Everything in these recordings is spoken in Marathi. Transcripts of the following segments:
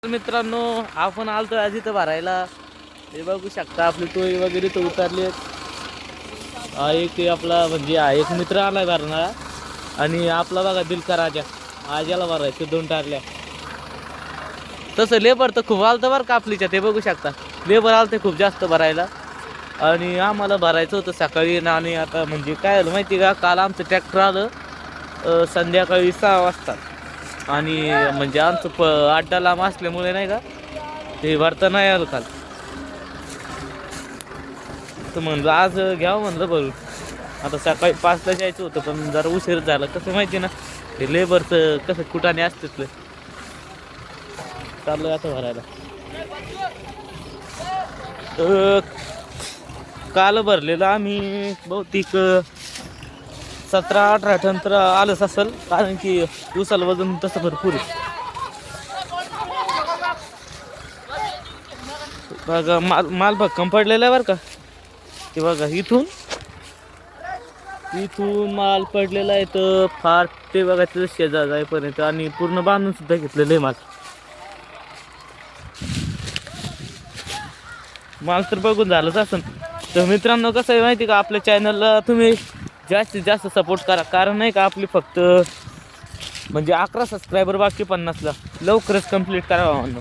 मित्रांनो आपण आलतो आज इथं भरायला. हे बघू शकता आपली टोळी वगैरे तो उतरली. एक आपला म्हणजे एक मित्र आलाय भरणारा आणि आपला बघा दिलका राजा आज याला भरायचं 2 टारल्या. तसं लेबर तर खूप आलतं बरं का आपलीच्या. ते बघू शकता लेबर आलते खूप जास्त भरायला आणि आम्हाला भरायचं होतं सकाळी. आणि आता म्हणजे काय झालं माहिती का, काल आमचं ट्रॅक्टर आलं संध्याकाळी 6 वाजता आणि म्हणजे आमचं अड्डा लांब असल्यामुळे नाही का ते भरता नाही आलं काल. तर म्हणलं आज घ्यावं म्हणलं भरून. आता सकाळी 5ला जायचं होतं पण जरा उशीर झाला. कसं माहिती ना ते लेबरचं कसं कुठाने असतं. चाललं आता भरायला. काल भरलेलं आम्ही बहुतेक 17-18 टन तर आलंच असेल, कारण की उसाला वजन तसं भरपूर आहे. बघा माल भक्कम पडलेला आहे बरं का. ते बघा इथून माल पडलेला आहे तर फार ते बघा तिथं शेजार जाईपर्यंत आणि पूर्ण बांधून सुद्धा घेतलेलं आहे माल तर बघून झालंच असं. तर मित्रांनो कसं आहे माहिती का, आपल्या चॅनलला तुम्ही जास्तीत जास्त सपोर्ट करा. कारण नाही का आपली फक्त म्हणजे 11 सबस्क्रायबर बाकी 50ला लवकरच कंप्लीट करावा म्हणून.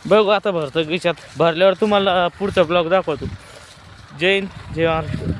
बघू आता भरतो गिशात भरल्यावर तुम्हाला पुढचा ब्लॉग दाखवतो. जय हिंद जय महाराष्ट्र.